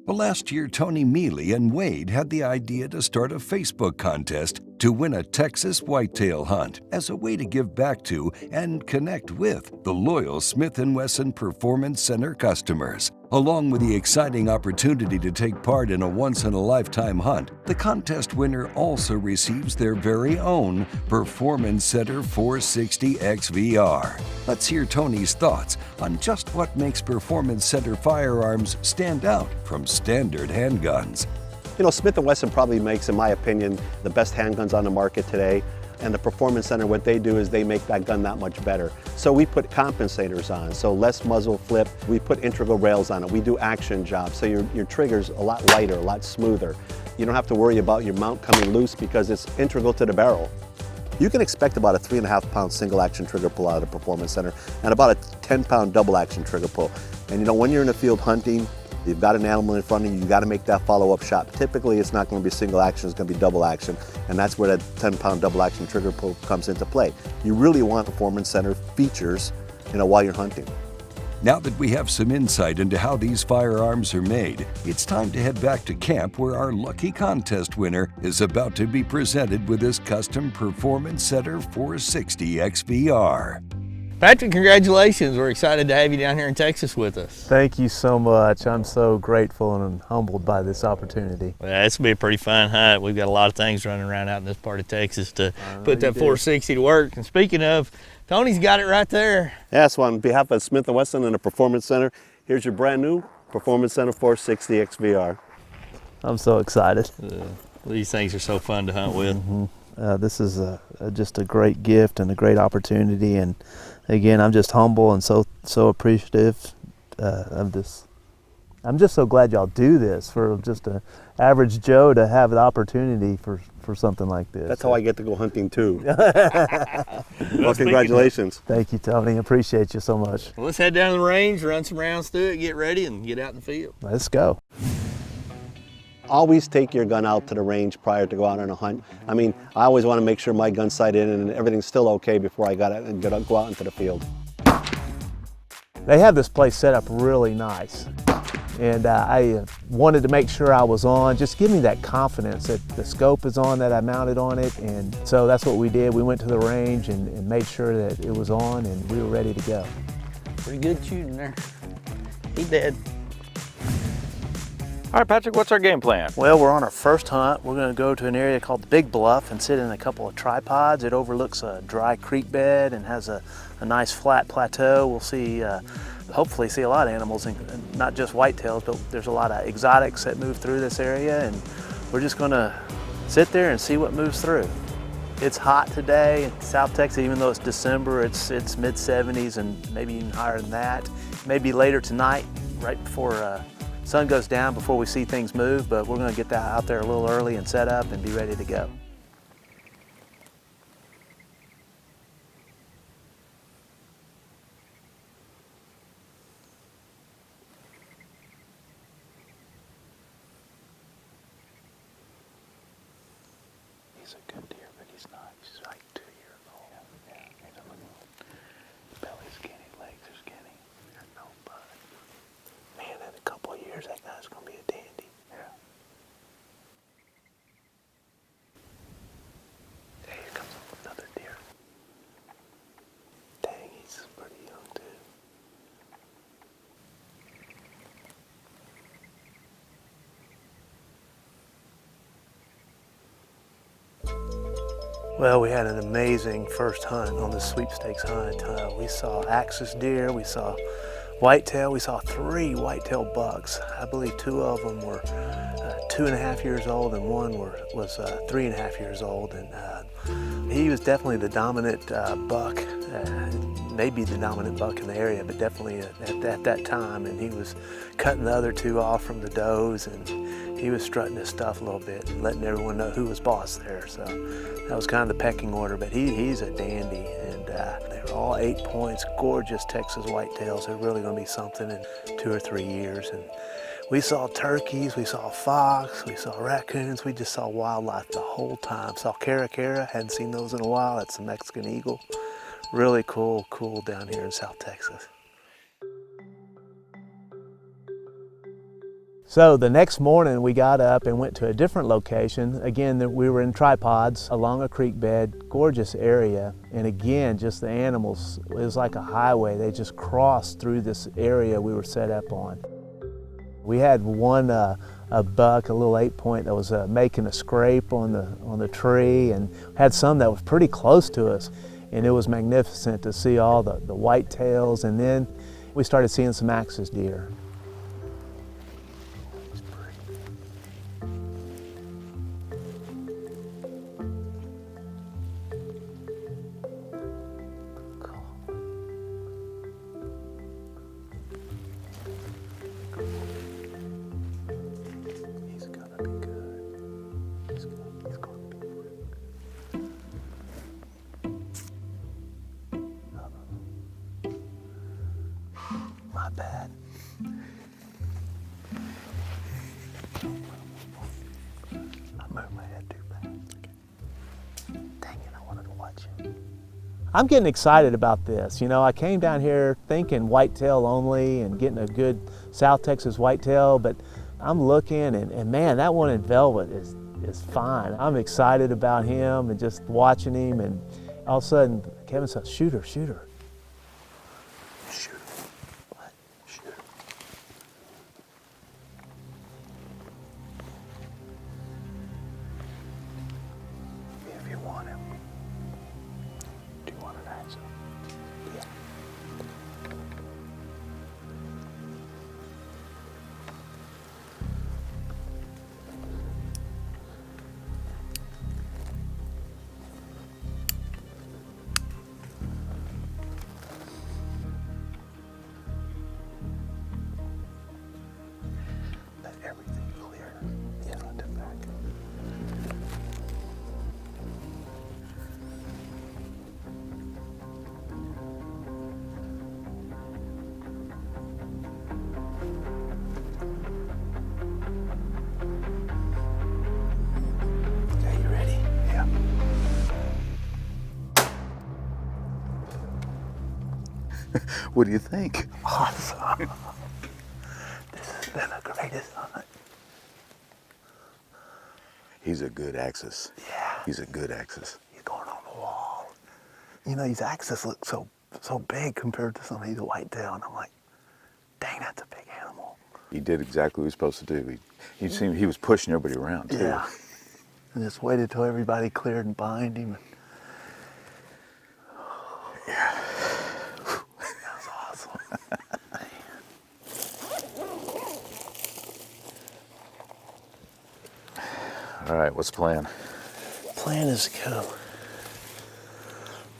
Well, last year, Tony Mealy and Wade had the idea to start a Facebook contest to win a Texas whitetail hunt as a way to give back to and connect with the loyal Smith&Wesson Performance Center customers. Along with the exciting opportunity to take part in a once-in-a-lifetime hunt, the contest winner also receives their very own Performance Center 460 XVR. Let's hear Tony's thoughts on just what makes Performance Center firearms stand out from standard handguns. You know, Smith&Wesson probably makes, in my opinion, the best handguns on the market today. And the Performance Center, what they do is they make that gun that much better. So we put compensators on, so less muzzle flip. We put integral rails on it. We do action jobs, so your trigger's a lot lighter, a lot smoother. You don't have to worry about your mount coming loose because it's integral to the barrel. You can expect about a 3.5 pound single action trigger pull out of the Performance Center and about a 10-pound double action trigger pull. And you know, when you're in the field hunting, you've got an animal in front of you, you got to make that follow-up shot. Typically, it's not going to be single action, it's going to be double action, and that's where that 10-pound double action trigger pull comes into play. You really want Performance Center features, you know, while you're hunting. Now that we have some insight into how these firearms are made, it's time to head back to camp where our lucky contest winner is about to be presented with this custom Performance Center 460 XVR. Patrick, congratulations. We're excited to have you down here in Texas with us. Thank you so much. I'm so grateful and humbled by this opportunity. Well, this will be a pretty fun hunt. We've got a lot of things running around out in this part of Texas to put that 460 to work. And speaking of, Tony's got it right there. Yeah, so on behalf of Smith&Wesson and the Performance Center, here's your brand new Performance Center 460 XVR. I'm so excited. These things are so fun to hunt with. This is just a great gift and a great opportunity, and again, I'm just humble and so appreciative of this. I'm just so glad y'all do this for just an average Joe to have the opportunity for something like this. That's how I get to go hunting too. Well, congratulations. Thank you, Tony. Appreciate you so much. Well, let's head down to the range, run some rounds through it, get ready, and get out in the field. Let's go. Always take your gun out to the range prior to go out on a hunt. I mean, I always want to make sure my gun's sighted in and everything's still okay before I go out into the field. They have this place set up really nice, and I wanted to make sure I was on. Just give me that confidence that the scope is on, that I mounted on it, and so that's what we did. We went to the range and made sure that it was on, and we were ready to go. Pretty good shooting there. He did. All right, Patrick, what's our game plan? Well, we're on our first hunt. We're going to go to an area called the Big Bluff and sit in a couple of tripods. It overlooks a dry creek bed and has a nice flat plateau. We'll see, hopefully see a lot of animals, and not just whitetails, but there's a lot of exotics that move through this area, and we're just going to sit there and see what moves through. It's hot today in South Texas, even though it's December, it's mid-70s and maybe even higher than that. Maybe later tonight, right before sun goes down, before we see things move, but we're going to get that out there a little early and set up and be ready to go. He's a good deer, but he's not. He's like 2 years old. Yeah. Belly's skinny, legs are skinny. There's no bud. Man, in a couple of years, that guy's going to be a dandy. Yeah. Hey, here comes another deer. Dang, he's pretty young, too. Well, we had an amazing first hunt on the Sweepstakes hunt. We saw axis deer, we saw whitetail, we saw 3 whitetail bucks. I believe 2 of them were 2.5 years old and one was 3.5 years old. And he was definitely the dominant buck, maybe the dominant buck in the area, but definitely at that time. And he was cutting the other 2 off from the does, and he was strutting his stuff a little bit and letting everyone know who was boss there. So that was kind of the pecking order, but he's a dandy, and they were all 8 points, gorgeous Texas whitetails. They're really going to be something in 2 or 3 years. And we saw turkeys, we saw fox, we saw raccoons, we just saw wildlife the whole time. Saw caracara, hadn't seen those in a while. That's the Mexican eagle. Really cool down here in South Texas. So the next morning we got up and went to a different location. Again, we were in tripods along a creek bed, gorgeous area. And again, just the animals, it was like a highway. They just crossed through this area we were set up on. We had one a buck, a little 8-point that was making a scrape on the tree, and had some that was pretty close to us. And it was magnificent to see all the whitetails, and then we started seeing some axis deer. My bad. I moved my head too fast. Dang it, I wanted to watch you. I'm getting excited about this. You know, I came down here thinking whitetail only and getting a good South Texas whitetail, but I'm looking and man, that one in velvet is fine. I'm excited about him and just watching him, and all of a sudden Kevin says, shoot her, shoot her. Everything clear. Yeah, I'll do back. Okay, you ready? Yeah. What do you think? Awesome. This has been the greatest hunt. He's a good axis. Yeah. He's a good axis. He's going on the wall. You know, these axes look so big compared to some of these whitetail, and I'm like, dang, that's a big animal. He did exactly what he was supposed to do. He was pushing everybody around too. Yeah. And just waited till everybody cleared and behind him. Yeah. That was awesome. All right, what's the plan? Plan is to go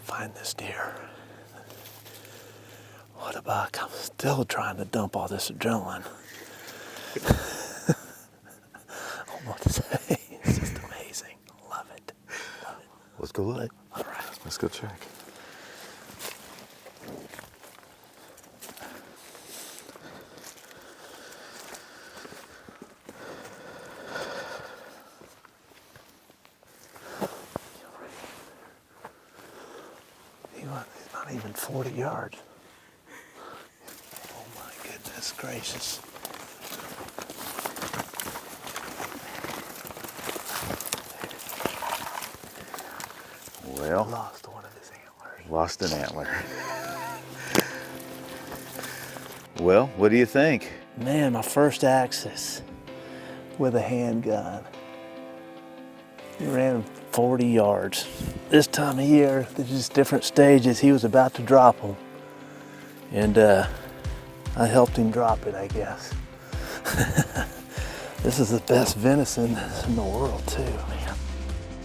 find this deer. What a buck. I'm still trying to dump all this adrenaline. I don't know what to say. It's just amazing. Love it. Love it. Let's go look. All right. Let's go check. He's not even 40 yards. Oh my goodness gracious. Well, Lost one of his antlers. lost an antler. Well, what do you think? Man, my first axis with a handgun. He ran 40 yards. This time of year, there's just different stages. He was about to drop them. And I helped him drop it, I guess. This is the best venison in the world too, man.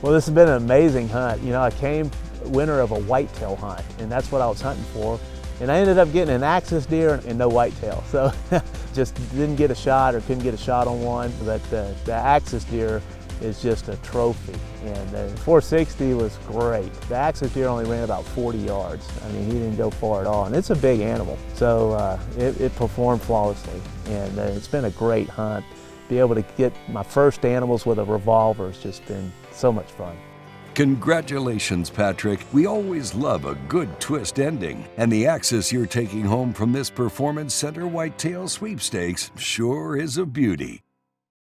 Well, this has been an amazing hunt. You know, I came winner of a whitetail hunt, and that's what I was hunting for. And I ended up getting an axis deer and no whitetail. So just didn't get a shot or couldn't get a shot on one. But the axis deer is just a trophy. And the 460 was great. The axis deer only ran about 40 yards. I mean, he didn't go far at all. And it's a big animal. So it performed flawlessly. And it's been a great hunt. Be able to get my first animals with a revolver has just been so much fun. Congratulations, Patrick. We always love a good twist ending, and the axis you're taking home from this Performance Center Whitetail Sweepstakes sure is a beauty.